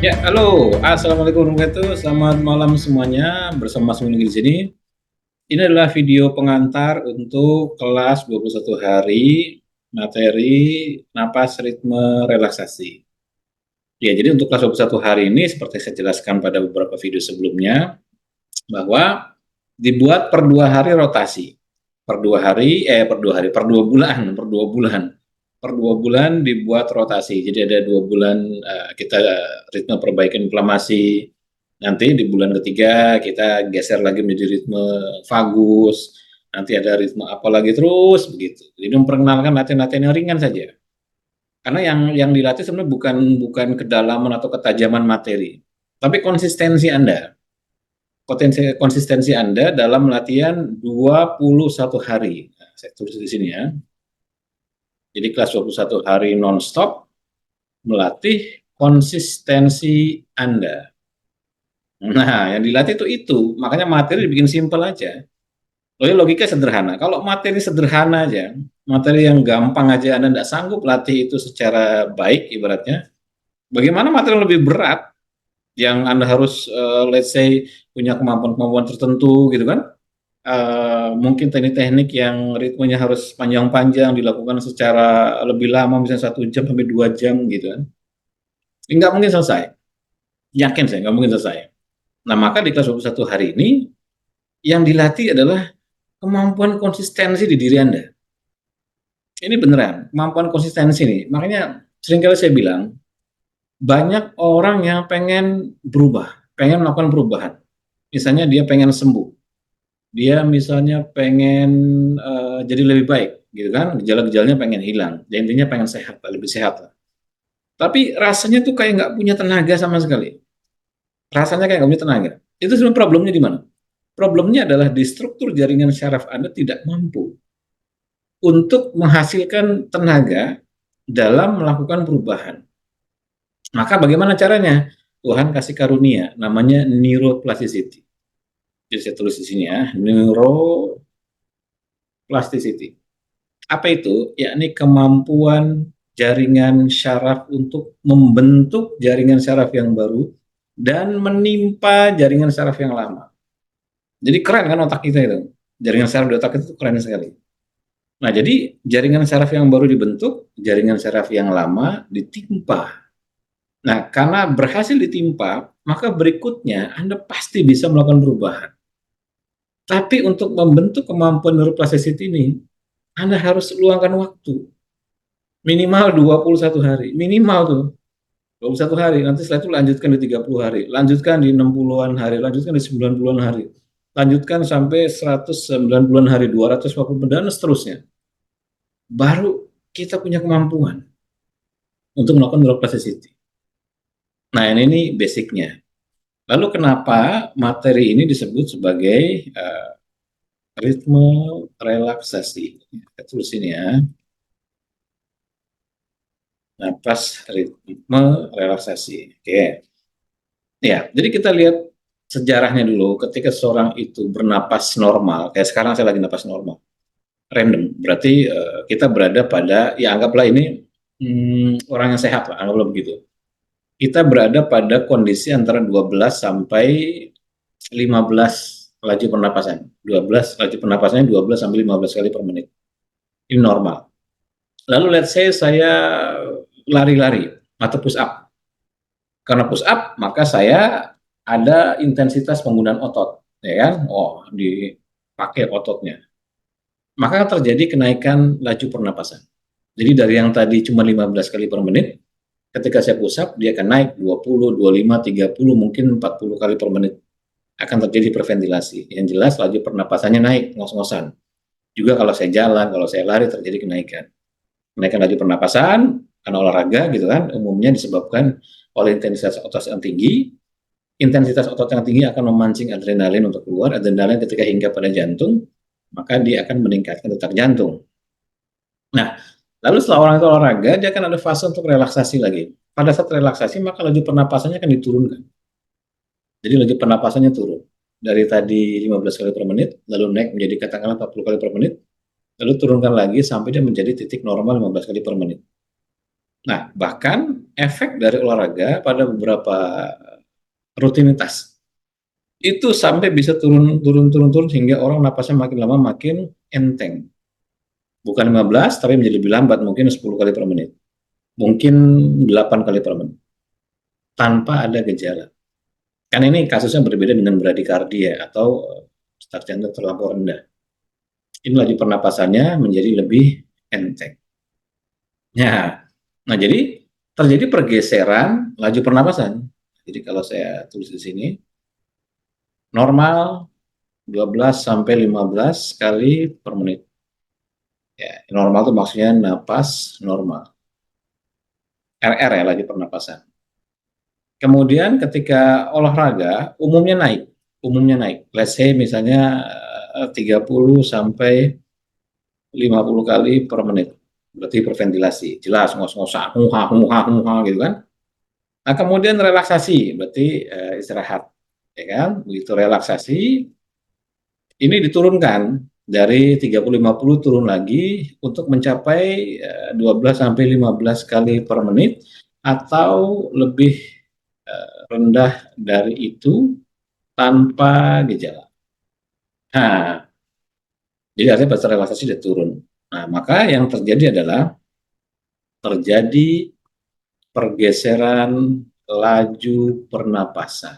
Ya, halo. Assalamualaikum warahmatullahi wabarakatuh. Selamat malam semuanya. Bersama Mas Munir di sini. Ini adalah video pengantar untuk kelas 21 hari materi napas ritme relaksasi. Ya, jadi untuk kelas 21 hari ini seperti saya jelaskan pada beberapa video sebelumnya bahwa dibuat per 2 hari rotasi. Per dua bulan dibuat rotasi. Jadi ada 2 bulan kita ritme perbaikan inflamasi. Nanti di bulan ketiga kita geser lagi menjadi ritme vagus. Nanti ada ritme apa lagi terus begitu. Jadi memperkenalkan latihan-latihan yang ringan saja. Karena yang dilatih sebenarnya bukan kedalaman atau ketajaman materi, tapi konsistensi Anda. Konsistensi Anda dalam latihan 21 hari. Nah, saya tulis di sini ya. Jadi kelas 21 hari non-stop melatih konsistensi Anda. Nah, yang dilatih itu. Makanya materi dibikin simpel aja. Logika sederhana. Kalau materi sederhana aja, materi yang gampang aja Anda tidak sanggup latih itu secara baik ibaratnya, bagaimana materi yang lebih berat yang Anda harus let's say punya kemampuan-kemampuan tertentu gitu kan? Mungkin teknik-teknik yang ritmenya harus panjang-panjang dilakukan secara lebih lama, misalnya 1 jam sampai 2 jam gitu kan, nggak mungkin selesai. Yakin saya nggak mungkin selesai. Nah, maka di kelas 21 hari ini yang dilatih adalah kemampuan konsistensi di diri Anda. Ini beneran, kemampuan konsistensi nih. Makanya seringkali saya bilang, banyak orang yang pengen berubah, pengen melakukan perubahan. Misalnya dia pengen sembuh, dia misalnya pengen jadi lebih baik, gitu kan? Gejala-gejalanya pengen hilang, dia intinya pengen sehat, lebih sehat lah. Tapi rasanya tuh kayak nggak punya tenaga sama sekali. Rasanya kayak nggak punya tenaga. Itu sebenarnya problemnya di mana? Problemnya adalah di struktur jaringan syaraf Anda tidak mampu untuk menghasilkan tenaga dalam melakukan perubahan. Maka bagaimana caranya? Tuhan kasih karunia, namanya neuroplasticity. Jadi saya tulis di sini ya, neuroplasticity. Apa itu? Yakni kemampuan jaringan syaraf untuk membentuk jaringan syaraf yang baru dan menimpa jaringan syaraf yang lama. Jadi keren kan otak kita itu. Jaringan syaraf di otak itu keren sekali. Nah, jadi jaringan syaraf yang baru dibentuk, jaringan syaraf yang lama ditimpa. Nah, karena berhasil ditimpa, maka berikutnya Anda pasti bisa melakukan perubahan. Tapi untuk membentuk kemampuan neuroplasticity ini, Anda harus luangkan waktu. Minimal 21 hari. Minimal tuh. 21 hari. Nanti setelah itu lanjutkan di 30 hari. Lanjutkan di 60-an hari. Lanjutkan di 90-an hari. Lanjutkan sampai 190-an hari. 240 dan seterusnya. Baru kita punya kemampuan untuk melakukan neuroplasticity. Nah, ini basicnya. Lalu kenapa materi ini disebut sebagai ritme relaksasi? Kita tulis ini ya. Napas ritme relaksasi. Oke. Ya, jadi kita lihat sejarahnya dulu. Ketika seorang itu bernapas normal, kayak sekarang saya lagi napas normal, random. Berarti kita berada pada, ya anggaplah ini orang yang sehat lah, anggaplah begitu. Kita berada pada kondisi antara 12 sampai 15 laju pernapasan. 12 laju pernapasannya 12 sampai 15 kali per menit. Ini normal. Lalu let's say saya lari-lari atau push up. Karena push up, maka saya ada intensitas penggunaan otot, ya kan? Oh, dipakai ototnya. Maka terjadi kenaikan laju pernapasan. Jadi dari yang tadi cuma 15 kali per menit, ketika saya push up, dia akan naik 20, 25, 30, mungkin 40 kali per menit. Akan terjadi hiperventilasi. Yang jelas laju pernapasannya naik, ngos-ngosan. Juga kalau saya jalan, kalau saya lari terjadi kenaikan. Kenaikan laju pernapasan, karena olahraga gitu kan, umumnya disebabkan oleh intensitas otot yang tinggi. Intensitas otot yang tinggi akan memancing adrenalin untuk keluar. Adrenalin ketika hingga pada jantung, maka dia akan meningkatkan detak jantung. Nah, lalu setelah orang itu olahraga, dia akan ada fase untuk relaksasi lagi. Pada saat relaksasi, maka laju pernapasannya akan diturunkan. Jadi laju pernapasannya turun. Dari tadi 15 kali per menit, lalu naik menjadi katakanlah 40 kali per menit, lalu turunkan lagi sampai dia menjadi titik normal 15 kali per menit. Nah, bahkan efek dari olahraga pada beberapa rutinitas itu sampai bisa turun hingga orang napasnya makin lama makin enteng. Bukan 15, tapi menjadi lebih lambat, mungkin 10 kali per menit. Mungkin 8 kali per menit. Tanpa ada gejala. Kan ini kasusnya berbeda dengan bradikardia atau detak jantung terlampau rendah. Ini laju pernapasannya menjadi lebih enteng. Ya, nah jadi terjadi pergeseran laju pernapasan. Jadi kalau saya tulis di sini, normal 12 sampai 15 kali per menit. Ya, normal itu maksudnya napas normal. RR ya, laju pernapasan. Kemudian ketika olahraga umumnya naik. Let's say misalnya 30 sampai 50 kali per menit. Berarti hiperventilasi, jelas ngos-ngosan, huha gitu kan. Nah, kemudian relaksasi, berarti istirahat, ya kan? Begitu relaksasi, ini diturunkan dari 30-50 turun lagi untuk mencapai 12 sampai 15 kali per menit atau lebih rendah dari itu tanpa gejala. Nah, jadi artinya batas relaksasi sudah turun. Nah, maka yang terjadi adalah terjadi pergeseran laju pernapasan.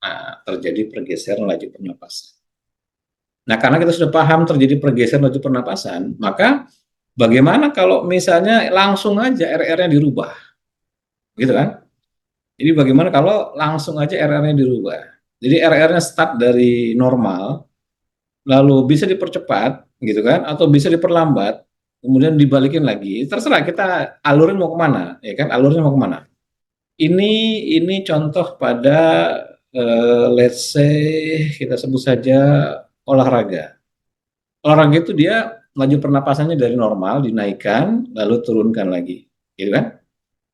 Nah, terjadi pergeseran laju pernapasan. Nah, karena kita sudah paham terjadi pergeseran laju pernapasan, maka bagaimana kalau misalnya langsung aja RR-nya dirubah, gitu kan? Jadi bagaimana kalau langsung aja RR-nya dirubah? Jadi RR-nya start dari normal, lalu bisa dipercepat, gitu kan? Atau bisa diperlambat, kemudian dibalikin lagi. Terserah kita alurin mau kemana, ya kan? Alurnya mau kemana? Ini contoh pada let's say kita sebut saja olahraga. Olahraga itu dia laju pernapasannya dari normal dinaikkan lalu turunkan lagi, gitu kan?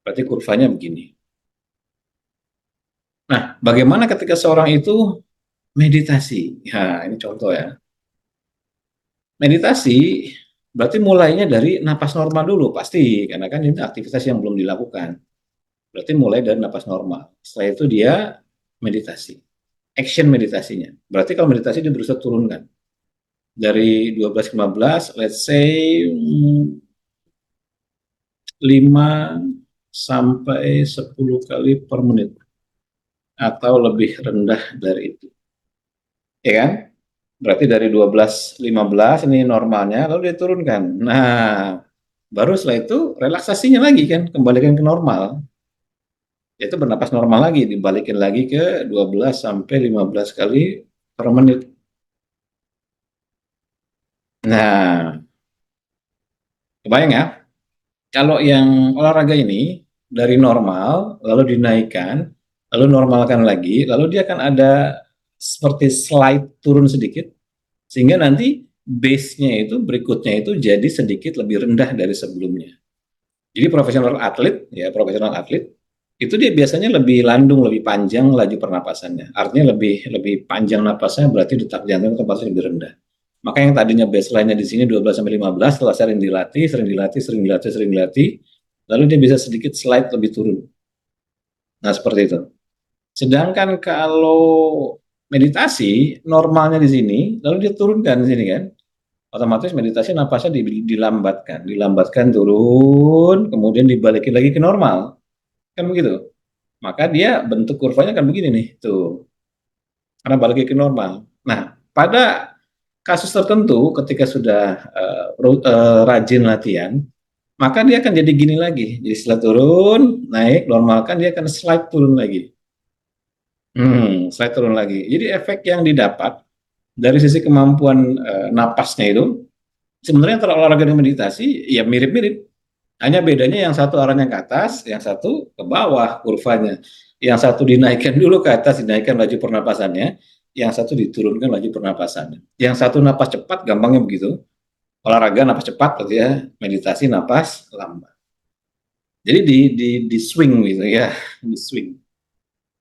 Berarti kurvanya begini. Nah, bagaimana ketika seorang itu meditasi? Ya, ini contoh ya. Meditasi berarti mulainya dari napas normal dulu pasti, karena kan ini aktivitas yang belum dilakukan. Berarti mulai dari napas normal. Setelah itu dia meditasi. Action meditasinya. Berarti kalau meditasi dia berusaha turunkan dari 12-15, let's say 5 sampai 10 kali per menit atau lebih rendah dari itu. Ya kan? Berarti dari 12-15 ini normalnya lalu dia turunkan. Nah, baru setelah itu relaksasinya lagi kan, kembalikan ke normal. Itu bernapas normal lagi, dibalikin lagi ke 12 sampai 15 kali per menit. Nah, kebayang ya? Kalau yang olahraga ini dari normal, lalu dinaikkan, lalu normalkan lagi, lalu dia akan ada seperti slide turun sedikit, sehingga nanti base-nya itu berikutnya itu jadi sedikit lebih rendah dari sebelumnya. Jadi profesional atlet itu dia biasanya lebih landung, lebih panjang laju pernapasannya. Artinya lebih panjang napasnya berarti detak jantung tempatnya lebih rendah. Maka yang tadinya baseline-nya di sini 12 sampai 15 setelah sering dilatih, lalu dia bisa sedikit slide lebih turun. Nah, seperti itu. Sedangkan kalau meditasi normalnya di sini, lalu dia turunkan di sini kan. Otomatis meditasi napasnya dilambatkan turun, kemudian dibalikin lagi ke normal. Kan begitu. Maka dia bentuk kurvanya kan begini nih, tuh. Karena balik ke normal. Nah, pada kasus tertentu ketika sudah rajin latihan, maka dia akan jadi gini lagi. Jadi setelah turun, naik, normalkan, dia akan slide turun lagi. Slide turun lagi. Jadi efek yang didapat dari sisi kemampuan napasnya itu, sebenarnya antara olahraga dan meditasi, ya mirip-mirip. Hanya bedanya yang satu arahnya ke atas, yang satu ke bawah kurvanya. Yang satu dinaikkan dulu ke atas, dinaikkan laju pernapasannya. Yang satu diturunkan laju pernapasannya. Yang satu napas cepat, gampangnya begitu. Olahraga napas cepat, berarti ya meditasi napas lambat. Jadi di swing gitu ya, di swing.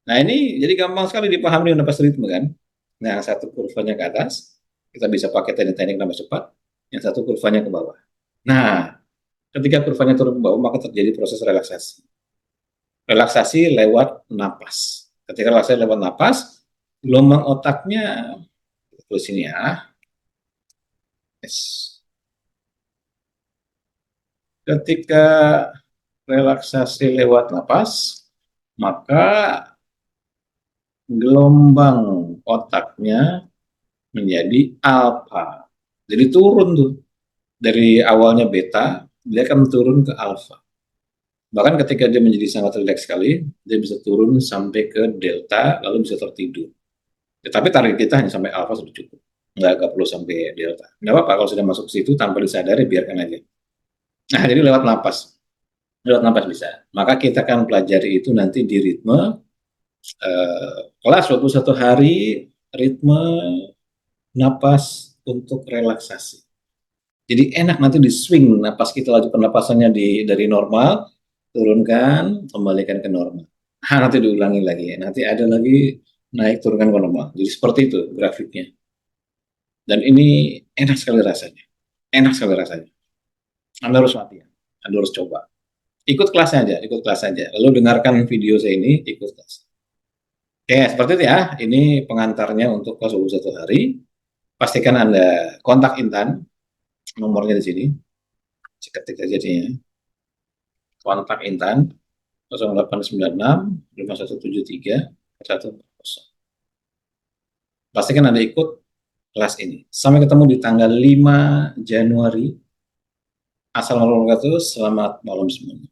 Nah ini jadi gampang sekali dipahami dengan napas ritme kan. Nah yang satu kurvanya ke atas, kita bisa pakai teknik-teknik napas cepat. Yang satu kurvanya ke bawah. Nah Ketika kurvanya turun ke bawah, maka terjadi proses relaksasi. Relaksasi lewat napas. Ketika relaksasi lewat napas, gelombang otaknya, terus ini ya, yes. Ketika relaksasi lewat napas, maka gelombang otaknya menjadi alfa. Jadi turun tuh. Dari awalnya beta, dia akan turun ke alfa. Bahkan ketika dia menjadi sangat rileks sekali, dia bisa turun sampai ke delta, lalu bisa tertidur. Ya, tapi target kita hanya sampai alfa sudah cukup. Nggak perlu sampai delta. Nggak apa-apa kalau sudah masuk ke situ tanpa disadari, biarkan aja. Nah, jadi lewat napas. Lewat napas bisa. Maka kita akan pelajari itu nanti di ritme kelas 21 hari, ritme napas untuk relaksasi. Jadi enak nanti di swing napas kita, laju pernapasannya dari normal, turunkan, kembalikan ke normal. Nanti diulangi lagi, nanti ada lagi naik turunkan ke normal. Jadi seperti itu grafiknya. Dan ini enak sekali rasanya. Enak sekali rasanya. Anda harus latihan. Anda harus coba. Ikut kelasnya aja, ikut kelas aja. Lalu dengarkan video saya ini, ikut kelas. Oke, seperti itu ya. Ini pengantarnya untuk kelas 21 hari. Pastikan Anda kontak Intan, nomornya di sini. Ketik aja ya. Kontak Intan 0896 5173 140. Pastikan Anda ikut kelas ini. Sampai ketemu di tanggal 5 Januari. Assalamualaikum warahmatullahi wabarakatuh. Selamat malam semuanya.